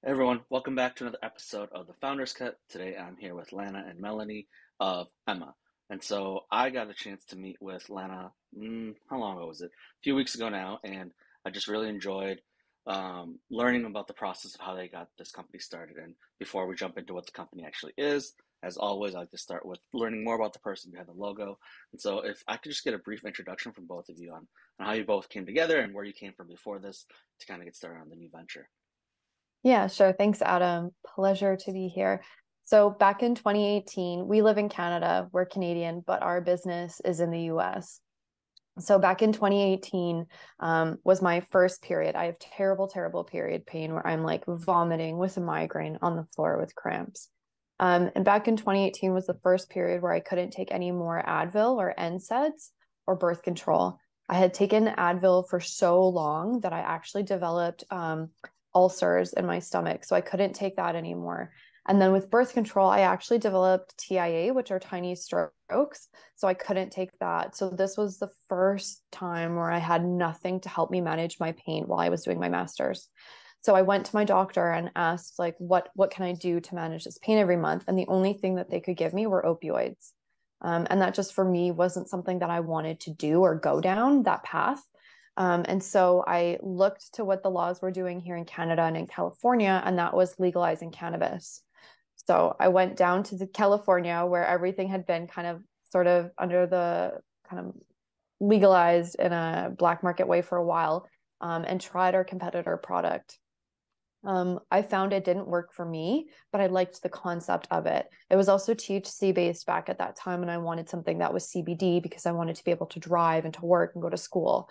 Hey everyone, welcome back to another episode of the Founders Cut. Today I'm here with Lanna and Melanie of Aima. And so I got a chance to meet with Lanna, how long ago was it? A few weeks ago now, and I just really enjoyed learning about the process of how they got this company started. And before we jump into what the company actually is, as always, I like to start with learning more about the person behind the logo. And so if I could just get a brief introduction from both of you on how you both came together and where you came from before this to kind of get started on the new venture. Yeah, sure. Thanks, Adam. Pleasure to be here. So back in 2018, we live in Canada. We're Canadian, but our business is in the US. So back in 2018 was my first period. I have terrible, terrible period pain where I'm like vomiting with a migraine on the floor with cramps. And back in 2018 was the first period where I couldn't take any more Advil or NSAIDs or birth control. I had taken Advil for so long that I actually developed ulcers in my stomach. So I couldn't take that anymore. And then with birth control, I actually developed TIA, which are tiny strokes. So I couldn't take that. So this was the first time where I had nothing to help me manage my pain while I was doing my master's. So I went to my doctor and asked, like, what can I do to manage this pain every month? And the only thing that they could give me were opioids. And that just for me wasn't something that I wanted to do or go down that path. And so I looked to what the laws were doing here in Canada and in California, and that was legalizing cannabis. So I went down to California where everything had been kind of sort of under the kind of legalized in a black market way for a while, and tried our competitor product. I found it didn't work for me, but I liked the concept of it. It was also THC based back at that time, and I wanted something that was CBD because I wanted to be able to drive and to work and go to school.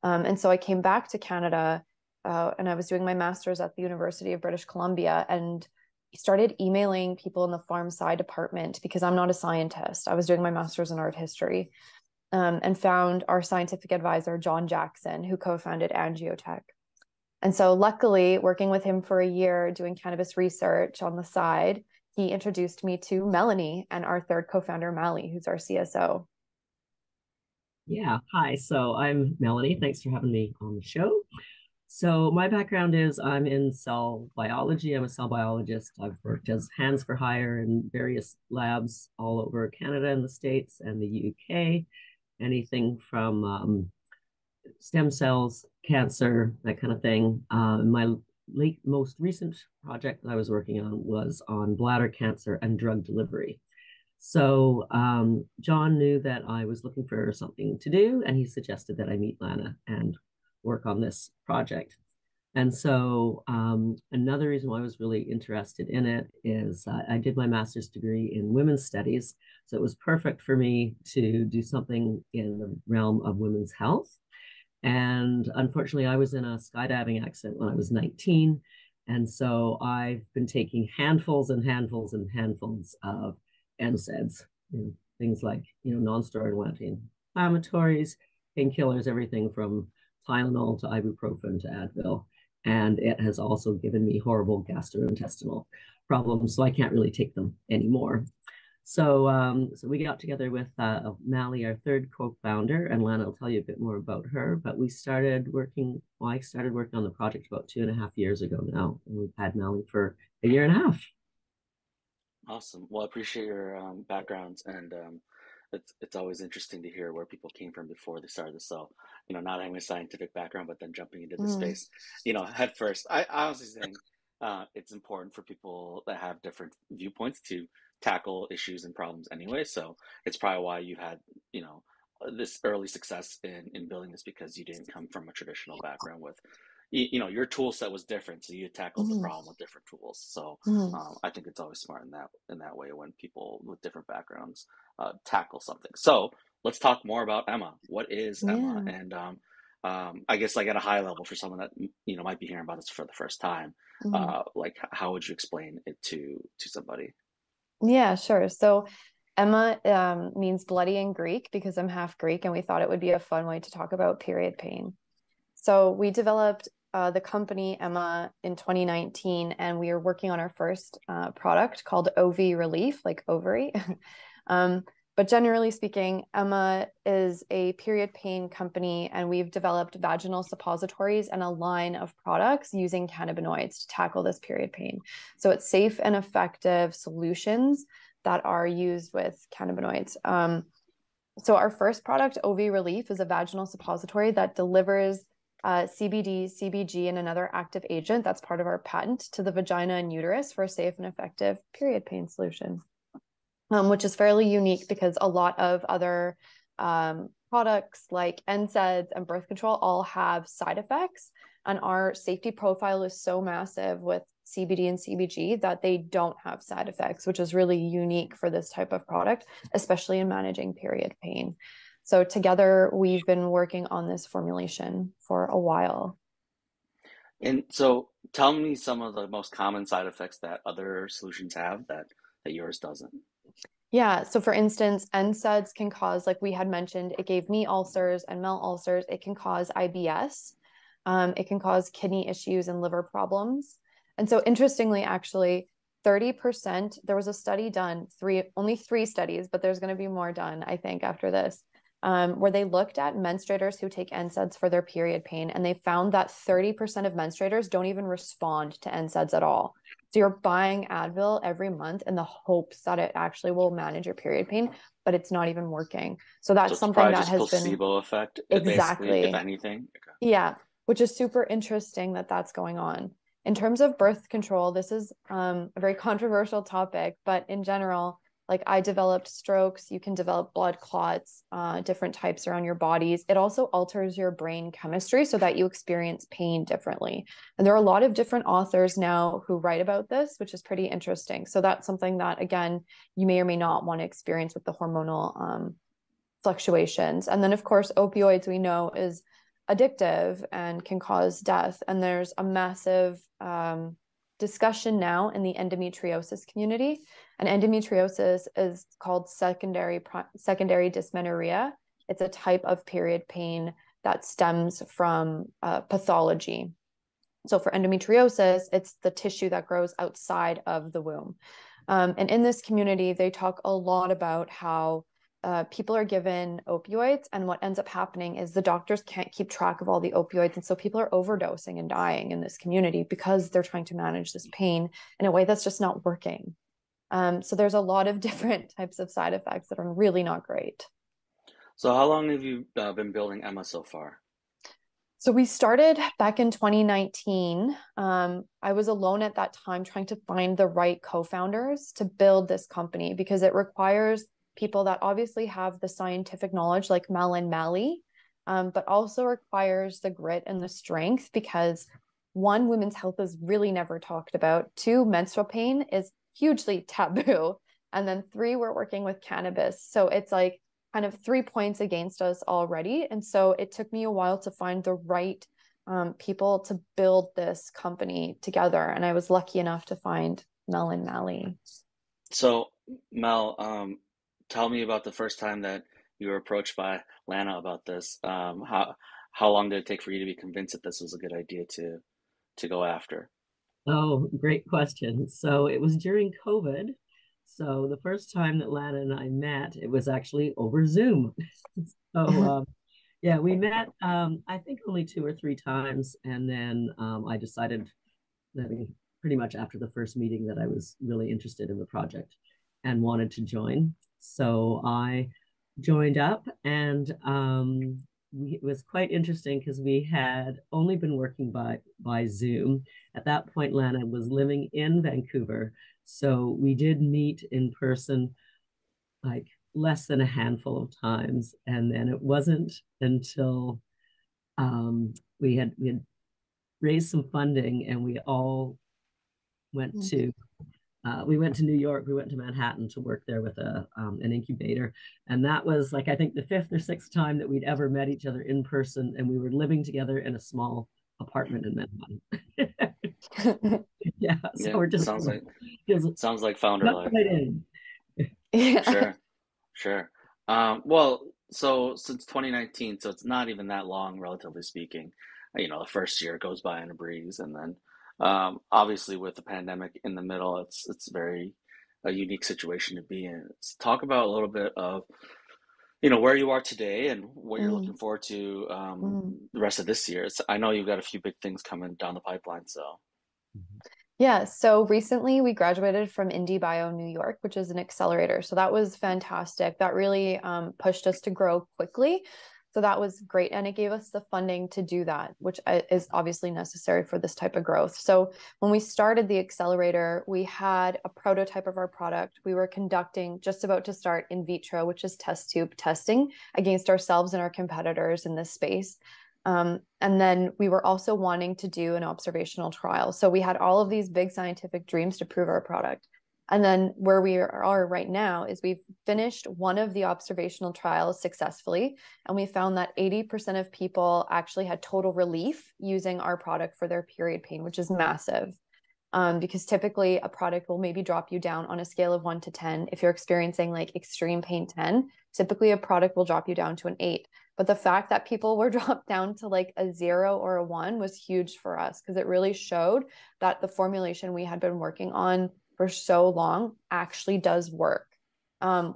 And so I came back to Canada, and I was doing my master's at the University of British Columbia, and started emailing people in the farm sci department because I'm not a scientist. I was doing my master's in art history, and found our scientific advisor, John Jackson, who co-founded Angiotech. And so luckily, working with him for a year, doing cannabis research on the side, he introduced me to Melanie and our third co-founder, Mally, who's our CSO. Yeah, hi. So I'm Melanie. Thanks for having me on the show. So my background is I'm in cell biology. I'm a cell biologist. I've worked as hands for hire in various labs all over Canada and the States and the UK. Anything from stem cells, cancer, that kind of thing. My most recent project that I was working on was on bladder cancer and drug delivery. So John knew that I was looking for something to do, and he suggested that I meet Lanna and work on this project. And so another reason why I was really interested in it is I did my master's degree in women's studies. So it was perfect for me to do something in the realm of women's health. And unfortunately, I was in a skydiving accident when I was 19. And so I've been taking handfuls and handfuls and handfuls of NSAIDs, things like, non-steroidal anti-inflammatories, painkillers, everything from Tylenol to ibuprofen to Advil. And it has also given me horrible gastrointestinal problems, so I can't really take them anymore. So we got together with Mally, our third co-founder, and Lanna will tell you a bit more about her. But we started working. Well, I started working on the project about 2.5 years ago now, and we've had Mally for a year and a half. Awesome. Well, I appreciate your backgrounds, and it's always interesting to hear where people came from before they started this. So, not having a scientific background, but then jumping into the Mm, space, head first. I honestly think it's important for people that have different viewpoints to tackle issues and problems anyway. So it's probably why you had, this early success in building this because you didn't come from a traditional background with your tool set was different, so you tackled the mm, problem with different tools. So mm. I think it's always smart in that way when people with different backgrounds tackle something. So let's talk more about Aima. What is Aima? Yeah. And I guess like at a high level for someone that might be hearing about this for the first time, Mm. like how would you explain it to somebody? Yeah, sure. So Emma means bloody in Greek because I'm half Greek, and we thought it would be a fun way to talk about period pain. So we developed the company Emma in 2019, and we are working on our first product called OV Relief, like ovary. um, But generally speaking, Emma is a period pain company, and we've developed vaginal suppositories and a line of products using cannabinoids to tackle this period pain. So it's safe and effective solutions that are used with cannabinoids. So our first product, OVY RELIEF, is a vaginal suppository that delivers CBD, CBG, and another active agent that's part of our patent to the vagina and uterus for a safe and effective period pain solution. Which is fairly unique because a lot of other products like NSAIDs and birth control all have side effects. And our safety profile is so massive with CBD and CBG that they don't have side effects, which is really unique for this type of product, especially in managing period pain. So together, we've been working on this formulation for a while. And so tell me some of the most common side effects that other solutions have that yours doesn't. Yeah. So for instance, NSAIDs can cause, like we had mentioned, it gave me ulcers and Mel ulcers. It can cause IBS. It can cause kidney issues and liver problems. And so interestingly, actually, 30%, there was a study done, only three studies, but there's going to be more done, I think, after this, where they looked at menstruators who take NSAIDs for their period pain, and they found that 30% of menstruators don't even respond to NSAIDs at all. So you're buying Advil every month in the hopes that it actually will manage your period pain, but it's not even working. So So that's it's something probably that just has been placebo effect, basically, if exactly, anything. Okay. yeah, which is super interesting that that's going on. In terms of birth control, this is a very controversial topic, but in general, like I developed strokes, you can develop blood clots, different types around your bodies. It also alters your brain chemistry so that you experience pain differently. And there are a lot of different authors now who write about this, which is pretty interesting. So that's something that, again, you may or may not want to experience with the hormonal fluctuations. And then, of course, opioids we know is addictive and can cause death. And there's a massive discussion now in the endometriosis community. And endometriosis is called secondary dysmenorrhea. It's a type of period pain that stems from pathology. So for endometriosis, it's the tissue that grows outside of the womb. And in this community, they talk a lot about how people are given opioids, and what ends up happening is the doctors can't keep track of all the opioids. And so people are overdosing and dying in this community because they're trying to manage this pain in a way that's just not working. So there's a lot of different types of side effects that are really not great. So how long have you been building Emma so far? So we started back in 2019. I was alone at that time trying to find the right co-founders to build this company because it requires people that obviously have the scientific knowledge like Mel and Mally, but also requires the grit and the strength because one, women's health is really never talked about. Two, menstrual pain is hugely taboo. And then three, we're working with cannabis. So it's like kind of 3 points against us already. And so it took me a while to find the right people to build this company together. And I was lucky enough to find Mel and Mally. So Mel, tell me about the first time that you were approached by Lana about this. How long did it take for you to be convinced that this was a good idea to go after? Oh, great question. So it was during COVID. So the first time that Lana and I met, it was actually over Zoom. So yeah, we met I think only 2 or 3 times, and then I decided that pretty much after the first meeting that I was really interested in the project and wanted to join. So I joined up, and it was quite interesting because we had only been working by Zoom. At that point, Lana was living in Vancouver, so we did meet in person like less than a handful of times, and then it wasn't until we had raised some funding, and went to we went to New York. We went to Manhattan to work there with an incubator, and that was like I think the fifth or sixth time that we'd ever met each other in person, and we were living together in a small apartment in Manhattan. Yeah, so Yeah, we're just sounds like founder jumped life. right in. Yeah. Sure, sure. Well, so since 2019, so it's not even that long, relatively speaking. The first year goes by in a breeze, and then obviously with the pandemic in the middle, it's very a unique situation to be in. Talk about a little bit of, where you are today and what you're Mm, looking forward to mm. the rest of this year. I know you've got a few big things coming down the pipeline, so. Yeah, so recently we graduated from IndieBio New York, which is an accelerator. So that was fantastic. That really pushed us to grow quickly. So that was great. And it gave us the funding to do that, which is obviously necessary for this type of growth. So when we started the accelerator, we had a prototype of our product. We were conducting, just about to start in vitro, which is test tube testing against ourselves and our competitors in this space. And then we were also wanting to do an observational trial. So we had all of these big scientific dreams to prove our product. And then where we are right now is we've finished one of the observational trials successfully. And we found that 80% of people actually had total relief using our product for their period pain, which is massive. Because typically a product will maybe drop you down on a scale of 1 to 10. If you're experiencing like extreme pain 10, typically a product will drop you down to an 8. But the fact that people were dropped down to like a 0 or a 1 was huge for us because it really showed that the formulation we had been working on for so long actually does work.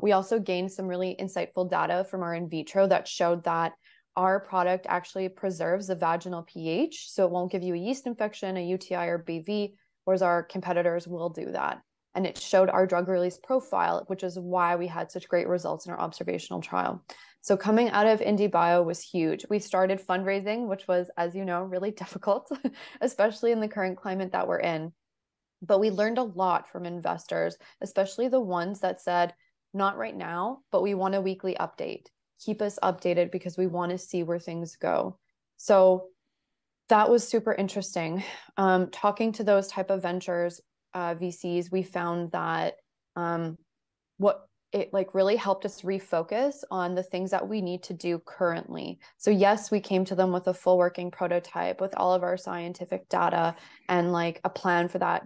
We also gained some really insightful data from our in vitro that showed that our product actually preserves the vaginal pH, so it won't give you a yeast infection, a UTI, or BV, whereas our competitors will do that. And it showed our drug release profile, which is why we had such great results in our observational trial. So coming out of IndieBio was huge. We started fundraising, which was, as you know, really difficult, especially in the current climate that we're in. But we learned a lot from investors, especially the ones that said, not right now, but we want a weekly update. Keep us updated because we want to see where things go. So that was super interesting. Talking to those type of ventures, VCs, we found that what it like really helped us refocus on the things that we need to do currently. So yes, we came to them with a full working prototype with all of our scientific data and like a plan for that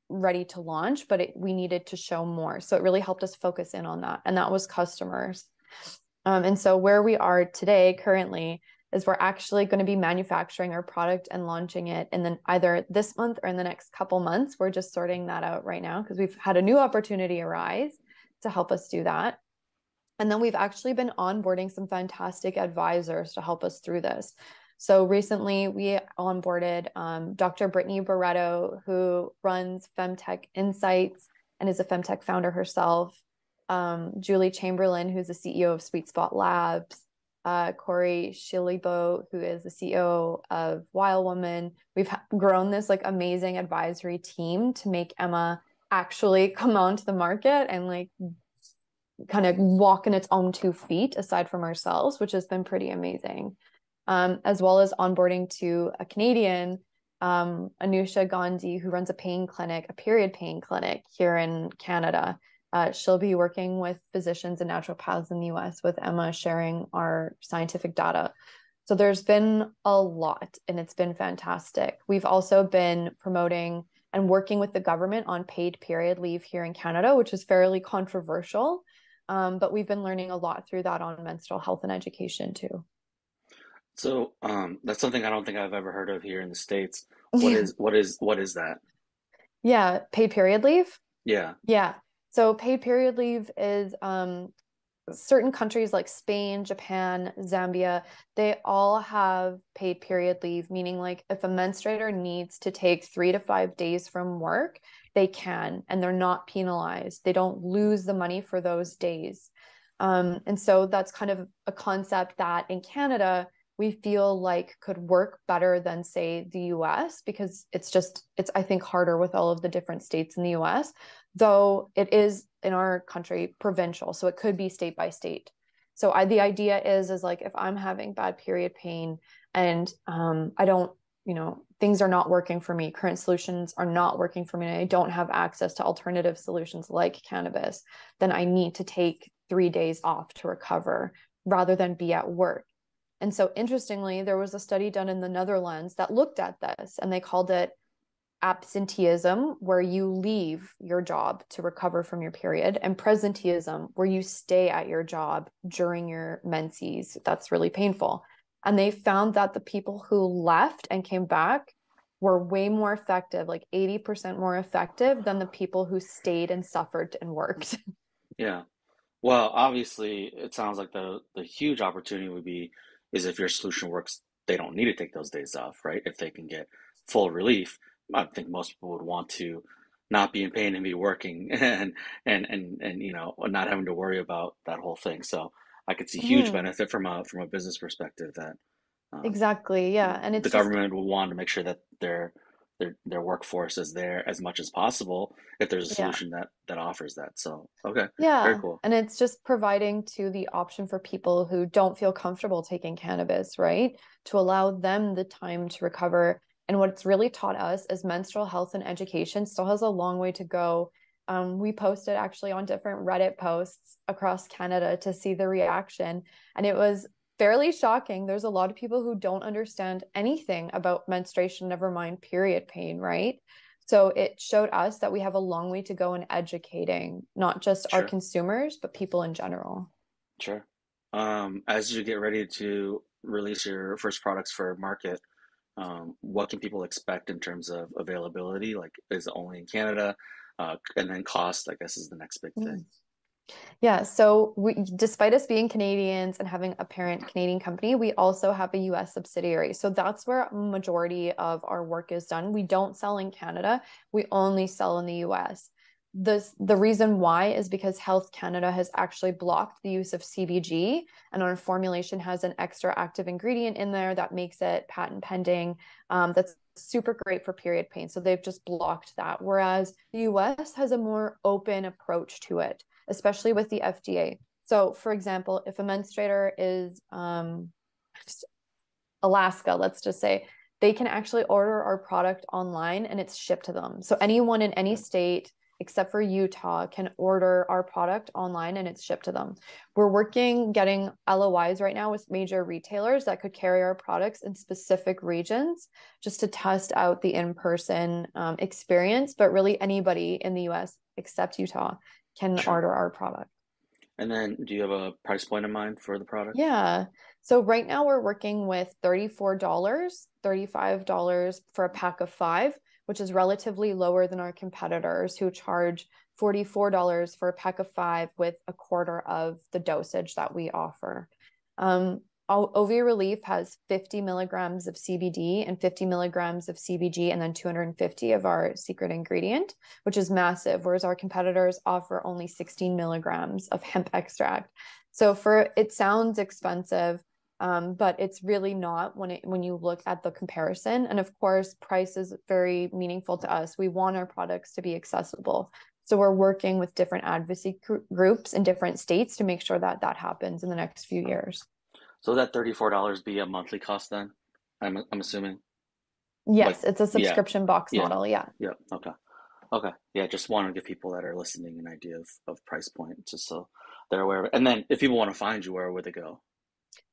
ready to launch, but we needed to show more. So it really helped us focus in on that. And that was customers. And so where we are today currently is we're actually going to be manufacturing our product and launching it and then either this month or in the next couple months. We're just sorting that out right now because we've had a new opportunity arise to help us do that. And then we've actually been onboarding some fantastic advisors to help us through this. So recently we onboarded Dr. Brittany Barreto, who runs Femtech Insights and is a Femtech founder herself. Julie Chamberlain, who's the CEO of Sweet Spot Labs. Corey Shilibo, who is the CEO of Wild Woman. We've grown this like amazing advisory team to make Emma actually come onto the market and like kind of walk in its own 2 feet aside from ourselves, which has been pretty amazing. As well as onboarding to a Canadian, Anusha Gandhi, who runs a period pain clinic here in Canada. She'll be working with physicians and naturopaths in the US with Emma sharing our scientific data. So there's been a lot and it's been fantastic. We've also been promoting and working with the government on paid period leave here in Canada, which is fairly controversial. But we've been learning a lot through that on menstrual health and education too. So that's something I don't think I've ever heard of here in the States. What Yeah. is what is what is that? Yeah, paid period leave. Yeah. Yeah. So paid period leave is certain countries like Spain, Japan, Zambia, they all have paid period leave, meaning like if a menstruator needs to take 3 to 5 days from work, they can, and they're not penalized. They don't lose the money for those days. And so that's kind of a concept that in Canada, we feel like could work better than say the US because it's I think harder with all of the different states in the US, though it is in our country provincial, so it could be state by state. So the idea is like if I'm having bad period pain and I don't, things are not working for me, current solutions are not working for me, and I don't have access to alternative solutions like cannabis, then I need to take 3 days off to recover rather than be at work. And so interestingly, there was a study done in the Netherlands that looked at this and they called it absenteeism, where you leave your job to recover from your period, and presenteeism, where you stay at your job during your menses. That's really painful. And they found that the people who left and came back were way more effective, like 80% more effective than the people who stayed and suffered and worked. Yeah. Well, obviously, it sounds like the huge opportunity would be is if your solution works, they don't need to take those days off, right? If they can get full relief, I think most people would want to not be in pain and be working and not having to worry about that whole thing. So I could see huge Mhm. benefit from a business perspective that um, Exactly. Yeah. And the it's just, government will want to make sure that their workforce is there as much as possible if there's a yeah. solution that offers that. So okay, very Yeah, cool. and it's just providing to the option for people who don't feel comfortable taking cannabis, right? To allow them the time to recover. And what it's really taught us is menstrual health and education still has a long way to go. We posted actually on different Reddit posts across Canada to see the reaction, and it was fairly shocking. There's a lot of people who don't understand anything about menstruation, never mind period pain, right? So it showed us that we have a long way to go in educating not just our Sure, consumers, but people in general. sure. As you get ready to release your first products for market, what can people expect in terms of availability? Like, is it only in Canada? And then cost, I guess, is the next big thing. Mm. Yeah, so despite us being Canadians and having a parent Canadian company, we also have a US subsidiary. So that's where a majority of our work is done. We don't sell in Canada, we only sell in the US. The reason why is because Health Canada has actually blocked the use of CBG, and our formulation has an extra active ingredient in there that makes it patent pending. That's super great for period pain. So they've just blocked that. Whereas the US has a more open approach to it, especially with the FDA. So, for example, if a menstruator is Alaska, let's just say, they can actually order our product online and it's shipped to them. So, anyone in any state except for Utah can order our product online and it's shipped to them. We're working getting LOIs right now with major retailers that could carry our products in specific regions just to test out the in-person experience. But really, anybody in the US except Utah can Sure. order our product. And then, do you have a price point in mind for the product? Yeah. So right now we're working with $34, $35 for a pack of five, which is relatively lower than our competitors who charge $44 for a pack of five with a quarter of the dosage that we offer. OVY Relief has 50 milligrams of CBD and 50 milligrams of CBG, and then 250 of our secret ingredient, which is massive, whereas our competitors offer only 16 milligrams of hemp extract. So for it sounds expensive, but it's really not when you look at the comparison. And of course, price is very meaningful to us. We want our products to be accessible. So we're working with different advocacy groups in different states to make sure that that happens in the next few years. So that $34 be a monthly cost then? I'm assuming. Like, Yes, it's a yeah, subscription box yeah, model. Yeah. yeah. Okay, okay. Yeah, just want to give people that are listening an idea of price point, just so they're aware of it. And then, if people want to find you, where would they go?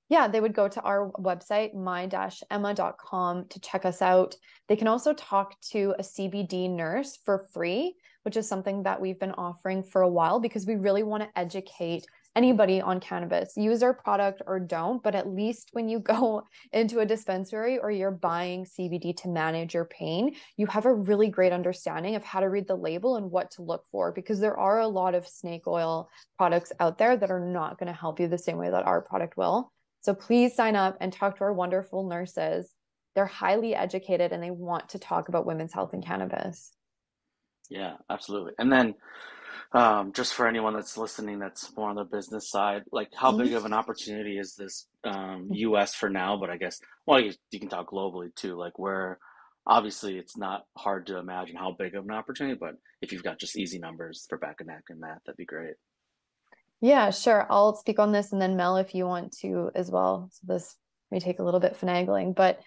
Yeah, they would go to our website, my-emma.com, to check us out. They can also talk to a CBD nurse for free, which is something that we've been offering for a while because we really want to educate anybody on cannabis. Use our product or don't, but at least when you go into a dispensary or you're buying CBD to manage your pain, you have a really great understanding of how to read the label and what to look for, because there are a lot of snake oil products out there that are not going to help you the same way that our product will. So please sign up and talk to our wonderful nurses. They're highly educated and they want to talk about women's health and cannabis. Yeah, absolutely. And then, just for anyone that's listening, that's more on the business side, like how big of an opportunity is this US for now? But I guess, well, you can talk globally too, like where obviously it's not hard to imagine how big of an opportunity, but if you've got just easy numbers for back and neck and math, that'd be great. Yeah, sure. I'll speak on this and then Mel, if you want to as well. So this may take a little bit finagling, but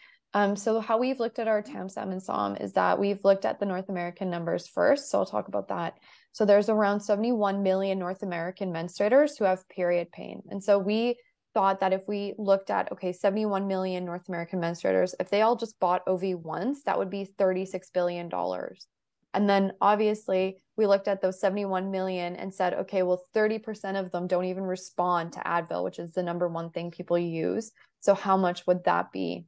so how we've looked at our TAMSAM and SOM is that we've looked at the North American numbers first. So I'll talk about that. So there's around 71 million North American menstruators who have period pain. And so we thought that if we looked at, okay, 71 million North American menstruators, if they all just bought OV once, that would be $36 billion. And then obviously we looked at those 71 million and said, okay, well, 30% of them don't even respond to Advil, which is the number one thing people use. So how much would that be?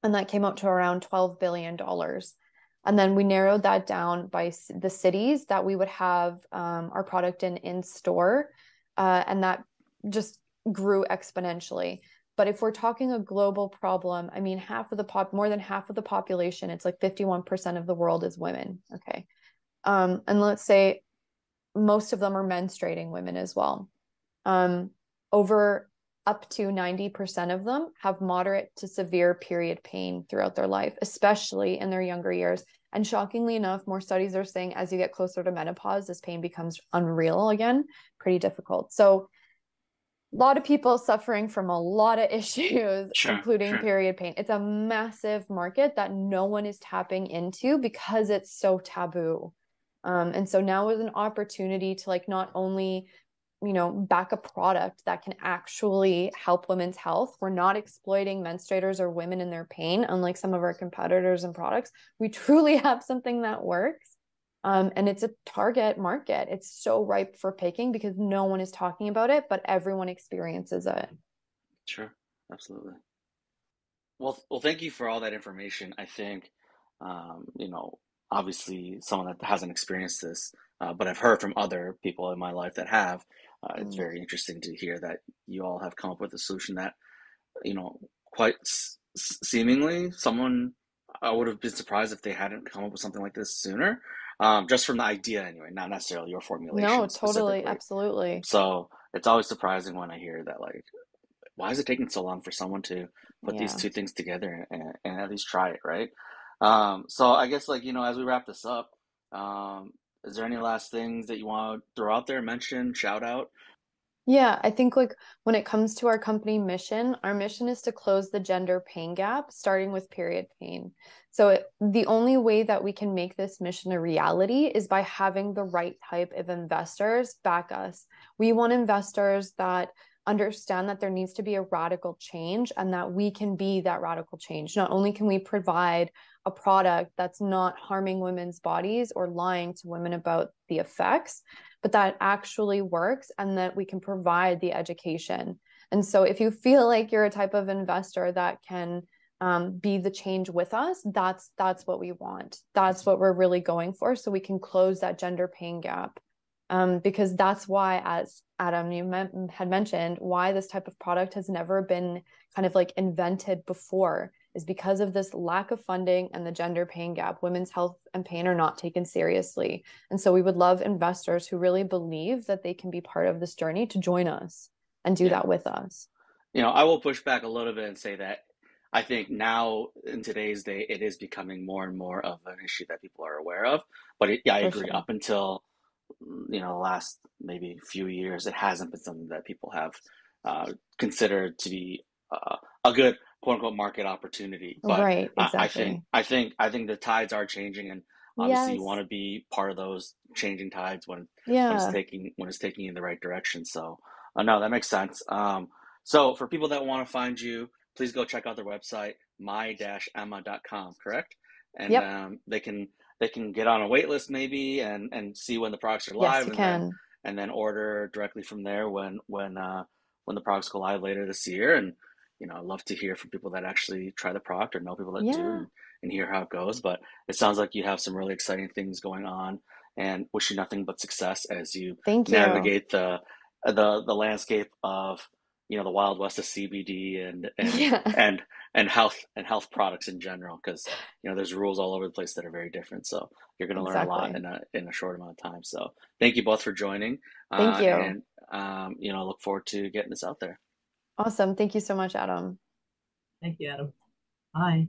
and that came out to around $12 billion. And then we narrowed that down by the cities that we would have our product in store, and that just grew exponentially. But if we're talking a global problem, I mean, more than half of the population, it's like 51% of the world is women. Okay. And let's say most of them are menstruating women as well. Over up to 90% of them have moderate to severe period pain throughout their life, especially in their younger years. And shockingly enough, more studies are saying as you get closer to menopause, this pain becomes unreal again, pretty difficult. So a lot of people suffering from a lot of issues, Sure, including sure. period pain. It's a massive market that no one is tapping into because it's so taboo. And so now is an opportunity to like not only back a product that can actually help women's health. We're not exploiting menstruators or women in their pain, unlike some of our competitors and products. We truly have something that works. And it's a target market. It's so ripe for picking because no one is talking about it, but everyone experiences it. Sure, absolutely. Well, thank you for all that information. I think, obviously, someone that hasn't experienced this, but I've heard from other people in my life that have. It's Mm. very interesting to hear that you all have come up with a solution that, quite seemingly, someone I would have been surprised if they hadn't come up with something like this sooner. Just from the idea, anyway, not necessarily your No, formulation totally, specifically. absolutely. So it's always surprising when I hear that, like, why is it taking so long for someone to put these Yeah. two things together and at least try it, right? So I guess, like, as we wrap this up, is there any last things that you want to throw out there, mention, shout out? Yeah, I think like when it comes to our mission is to close the gender pain gap, starting with period pain. So the only way that we can make this mission a reality is by having the right type of investors back us. We want investors that understand that there needs to be a radical change and that we can be that radical change. Not only can we provide a product that's not harming women's bodies or lying to women about the effects, but that actually works and that we can provide the education. And so if you feel like you're a type of investor that can be the change with us, that's what we want. That's what we're really going for. So we can close that gender pain gap. Because that's why, as Adam, had mentioned, why this type of product has never been kind of like invented before is because of this lack of funding and the gender pain gap. Women's health and pain are not taken seriously. And so we would love investors who really believe that they can be part of this journey to join us and do Yeah. that with us. I will push back a little bit and say that I think now in today's day, it is becoming more and more of an issue that people are aware of. But yeah, I For agree. sure. Up until the last maybe few years, it hasn't been something that people have considered to be a good quote unquote market opportunity. But Right, exactly. I think the tides are changing, and obviously you want Yes. to be part of those changing tides Yeah. when it's taking you in the right direction. So no, that makes sense. So for people that want to find you, please go check out their website, my-emma.com, correct? And Yep. they can get on a wait list maybe and see when the products are Yes, live you can. and then order directly from there when the products go live later this year. And I'd love to hear from people that actually try the product or know people that do, Yeah. and hear how it goes. But it sounds like you have some really exciting things going on, and wish you nothing but success as you Thank you. navigate the landscape of the wild west of CBD Yeah. and health products in general, because there's rules all over the place that are very different. So you're going to learn a lot Exactly. in a short amount of time. So thank you both for joining, Thank you. and look forward to getting this out there. Awesome. Thank you so much, Adam. Thank you, Adam. Bye.